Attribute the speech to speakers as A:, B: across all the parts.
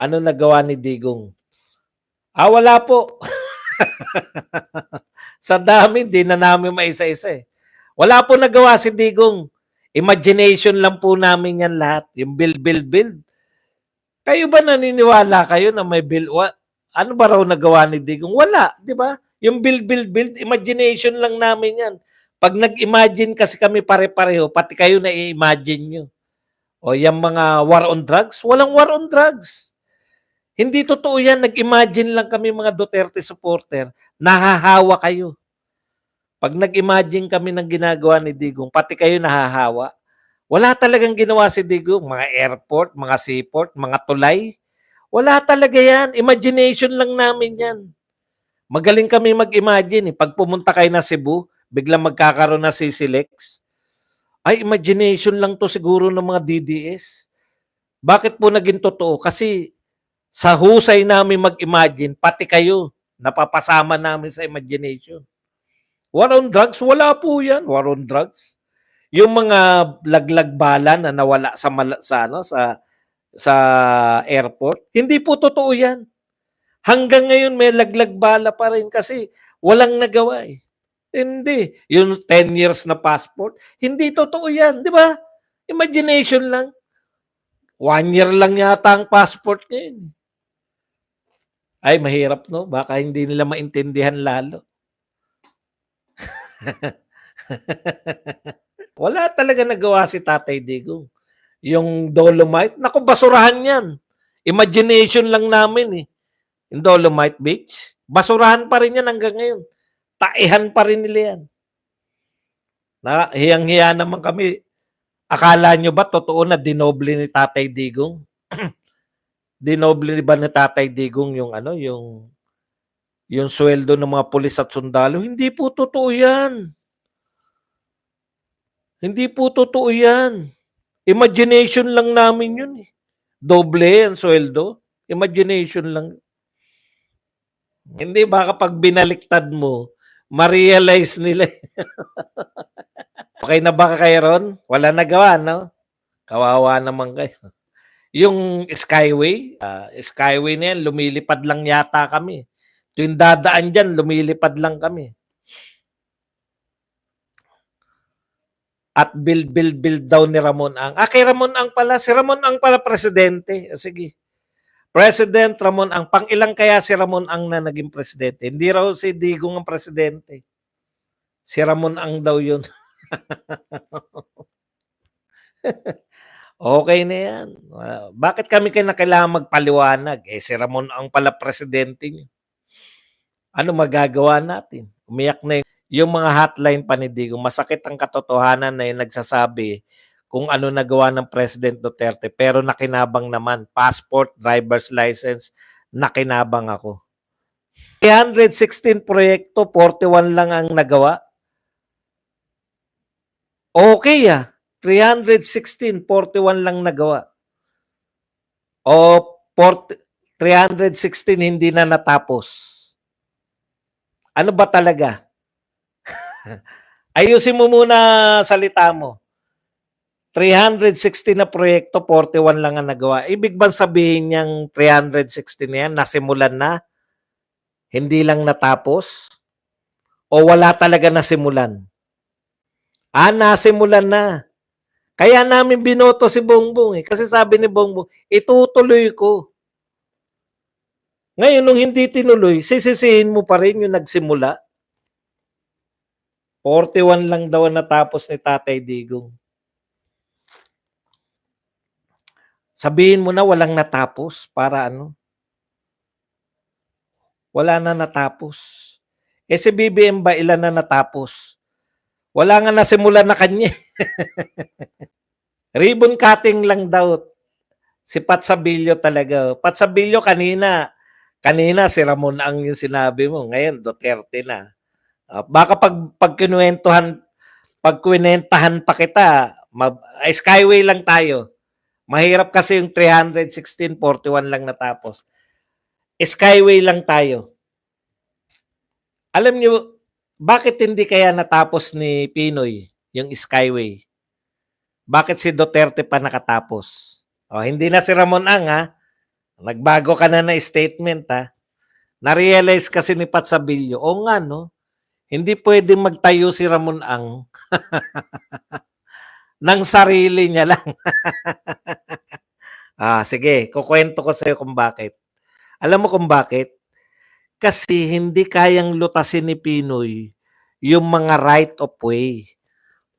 A: Ano nagawa ni Digong? Wala po. Sa dami, di na namin maisa-isa eh. Wala po nagawa si Digong. Imagination lang po namin yan lahat. Yung build. Kayo ba naniniwala kayo na may build? Ano ba raw nagawa ni Digong? Wala, di ba? Yung build, imagination lang namin yan. Pag nag-imagine kasi kami pare-pareho, pati kayo na-imagine nyo. O yung mga war on drugs, walang war on drugs. Hindi totoo yan. Nag-imagine lang kami mga Duterte supporter. Nahahawa kayo. Pag nag-imagine kami ng ginagawa ni Digong, pati kayo nahahawa. Wala talagang ginawa si Digong. Mga airport, mga seaport, mga tulay. Wala talaga yan. Imagination lang namin yan. Magaling kami mag-imagine. Pag pumunta kayo na Cebu, biglang magkakaroon na CCLEX. Ay, imagination lang to siguro ng mga DDS. Bakit po naging totoo? Kasi sa husay namin mag-imagine, pati kayo, napapasama namin sa imagination. War on drugs? Wala po yan. War on drugs. Yung mga laglag bala na nawala sa airport, hindi po totoo yan. Hanggang ngayon may laglag bala pa rin kasi walang nagawa eh. Hindi. Yung 10 years na passport, hindi totoo yan. Di ba? Imagination lang. 1 year lang yata ang passport ngayon. Ay, mahirap no? Baka hindi nila maintindihan lalo. Wala talaga nagawa si Tatay Digong. Yung Dolomite, naku, basurahan yan. Imagination lang namin eh. Yung Dolomite Beach, basurahan pa rin yan hanggang ngayon. Taihan pa rin nila yan. Na, hiyang-hiya naman kami. Akala nyo ba totoo na dinoble ni Tatay Digong? Dinoble ba ni Tatay Digong yung ano, yung sweldo ng mga pulis at sundalo? Hindi po totoo yan. Hindi po totoo yan. Imagination lang namin yun eh. Doble ang sweldo. Imagination lang. Hindi, baka pag binaliktad mo, ma-realize nila. Okay na ba kayo ron? Wala nagawa, no? Kawawa naman kayo. Yung Skyway, Skyway na yan, lumilipad lang yata kami. Yung dadaan dyan, lumilipad lang kami. At build daw ni Ramon Ang. Kay Ramon Ang pala. Si Ramon Ang pala presidente. Sige. President Ramon Ang. Pang-ilang kaya si Ramon Ang na naging presidente? Hindi raw si Digong ang presidente. Si Ramon Ang daw yun. Okay na yan. Bakit kami kailangan magpaliwanag? Si Ramon Ang pala presidente niyo. Ano magagawa natin? Umiyak na yung mga hotline pa ni Digong. Masakit ang katotohanan na yung nagsasabi kung ano nagawa ng President Duterte. Pero nakinabang naman. Passport, driver's license, nakinabang ako. 316 proyekto, 41 lang ang nagawa. Okay 316, 41 lang nagawa. O 316 hindi na natapos. Ano ba talaga? Ayusin mo muna salita mo. 360 na proyekto, 41 lang ang nagawa. Ibig bang sabihin niyang 360 na yan, nasimulan na? Hindi lang natapos? O wala talaga nasimulan? Nasimulan na. Kaya namin binoto si Bongbong eh. Kasi sabi ni Bongbong, itutuloy ko. Ngayon, nung hindi tinuloy, sisisihin mo pa rin yung nagsimula. 41 lang daw natapos ni Tatay Digong. Sabihin mo na walang natapos para ano? Wala na natapos. Si BBM ba ilan na natapos? Wala nga nasimulan na kanya. Ribbon cutting lang daw. Si Pat Sabilio talaga. Pat Sabilio kanina si Ramon Ang yung sinabi mo. Ngayon, Duterte na. Baka pag kinwentahan pa kita, Skyway lang tayo. Mahirap kasi yung 316, 41 lang natapos. Skyway lang tayo. Alam nyo, bakit hindi kaya natapos ni Pinoy yung Skyway? Bakit si Duterte pa nakatapos? Hindi na si Ramon Ang Nagbago ka na statement, ha? Na-realize kasi ni Pat Sabilio, o nga, no? Hindi pwedeng magtayo si Ramon Ang ng sarili niya lang. Sige, kukwento ko sa'yo kung bakit. Alam mo kung bakit? Kasi hindi kayang lutasin ni Pinoy yung mga right of way.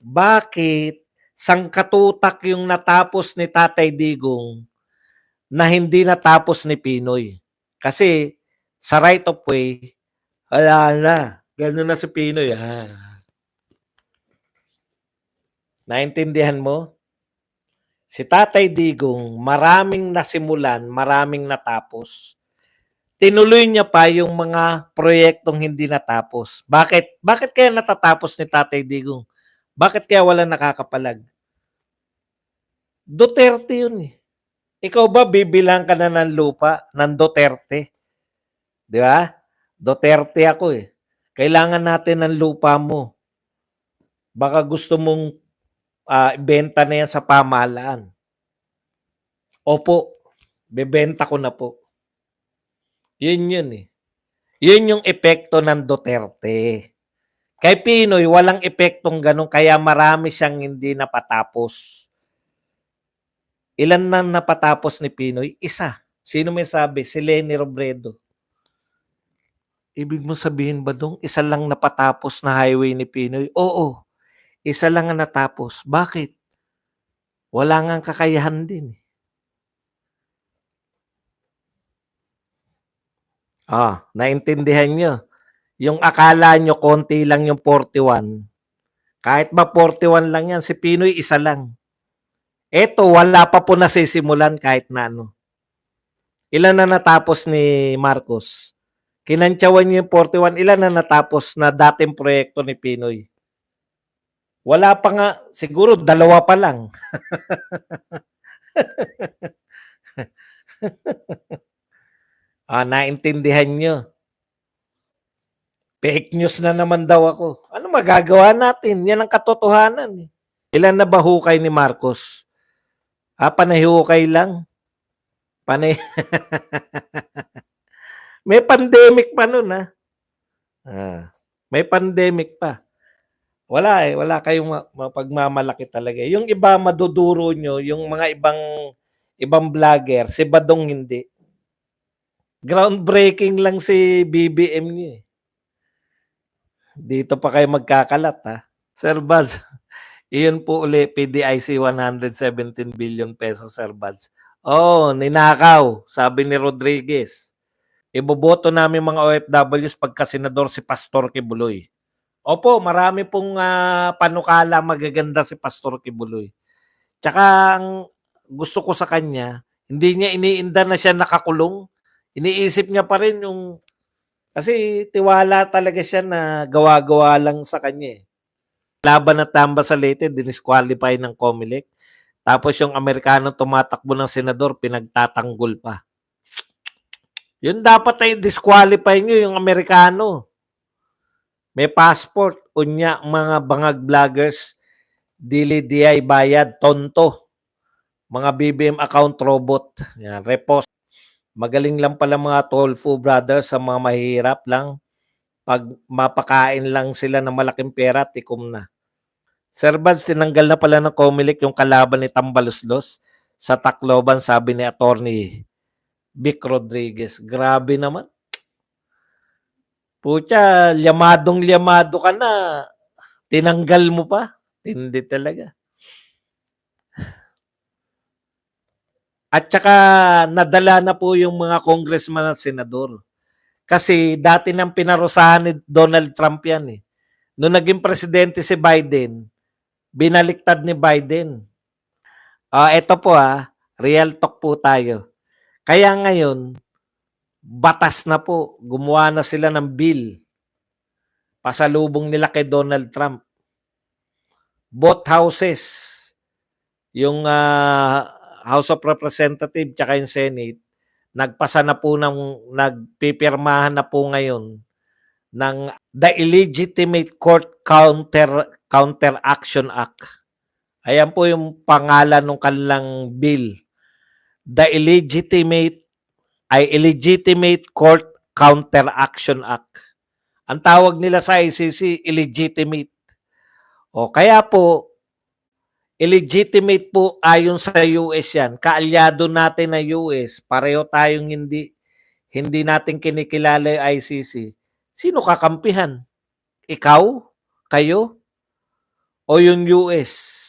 A: Bakit? Sangkatutak yung natapos ni Tatay Digong na hindi natapos ni Pinoy. Kasi sa right of way, wala na. Ganun na si Pinoy. Naintindihan mo? Si Tatay Digong, maraming nasimulan, maraming natapos. Tinuloy niya pa yung mga proyektong hindi natapos. Bakit? Bakit kaya natatapos ni Tatay Digong? Bakit kaya wala nakakapalag? Duterte yun eh. Ikaw ba bibilang ka na ng lupa ng Duterte? Di ba? Duterte ako eh. Kailangan natin ng lupa mo. Baka gusto mong ibenta na yan sa pamahalaan. Opo, bebenta ko na po. Yun eh. Yun yung epekto ng Duterte. Kay Pinoy, walang epektong ganun, kaya marami siyang hindi napatapos. Ilan na napatapos ni Pinoy? Isa. Sino may sabi? Si Leni Robredo. Ibig mo sabihin ba dong isa lang napatapos na highway ni Pinoy? Oo, isa lang ang natapos. Bakit? Wala ngang kakayahan din. Naintindihan nyo. Yung akala nyo konti lang yung 41. Kahit ba 41 lang yan, si Pinoy isa lang. Eto, wala pa po nasisimulan kahit na ano. Ilan na natapos ni Marcos? Kinantsawan niyo yung 41. Ilan na natapos na dating proyekto ni Pinoy? Wala pa nga. Siguro dalawa pa lang. Naintindihan nyo. Fake news na naman daw ako. Ano magagawa natin? Yan ang katotohanan. Ilan na ba hukay ni Marcos? Panahihukay lang. May pandemic pa nun, ha? May pandemic pa. Wala eh. Wala kayong mapagmamalaki talaga. Yung iba maduduro nyo, yung mga ibang vlogger, si Badong hindi. Groundbreaking lang si BBM niya eh. Dito pa kayo magkakalat, ha? Sir Baz, iyon po uli, PDIC 117 billion pesos, Sir Baz. Ninakaw, sabi ni Rodriguez. Iboboto namin mga OFWs pagka senador si Pastor Kibuloy. Opo, marami pong panukala magaganda si Pastor Kibuloy. Tsaka ang gusto ko sa kanya, hindi niya iniinda na siya nakakulong. Iniisip niya pa rin yung, kasi tiwala talaga siya na gawa-gawa lang sa kanya eh. Laban na tamba sa Leyte, dinisqualify ng COMELEC. Tapos yung Amerikano tumatakbo ng senador, pinagtatanggol pa. Yun dapat ay disqualify nyo yung Amerikano. May passport, unya mga bangag vloggers, dili diay bayad, tonto. Mga BBM account robot. Yan, repost. Magaling lang pala mga Tolfo brothers sa mga mahirap lang. Pag mapakain lang sila ng malaking pera, tikom na. Sir Bads, tinanggal na pala ng COMELEC yung kalaban ni Tambaluslos sa Tacloban, sabi ni Attorney Vic Rodriguez. Grabe naman. Pucha, liyamadong-liyamado ka na. Tinanggal mo pa. Hindi talaga. At saka nadala na po yung mga congressman at senador. Kasi dati nang pinarusahan ni Donald Trump yan eh. Noong naging presidente si Biden, binaliktad ni Biden. Ito po real talk po tayo. Kaya ngayon, batas na po. Gumawa na sila ng bill. Pasalubong nila kay Donald Trump. Both houses, yung House of Representatives tsaka yung Senate, nagpasa na po nagpipirmahan na po ngayon ng The Illegitimate Court Counter Action Act. Ayan po yung pangalan ng kanilang bill. The Illegitimate ay Illegitimate Court Counteraction Act. Ang tawag nila sa ICC, illegitimate. O kaya po, illegitimate po ayon sa US yan. Kaalyado natin na US. Pareho tayong hindi natin kinikilala yung ICC. Sino kakampihan? Ikaw? Kayo? O yung US?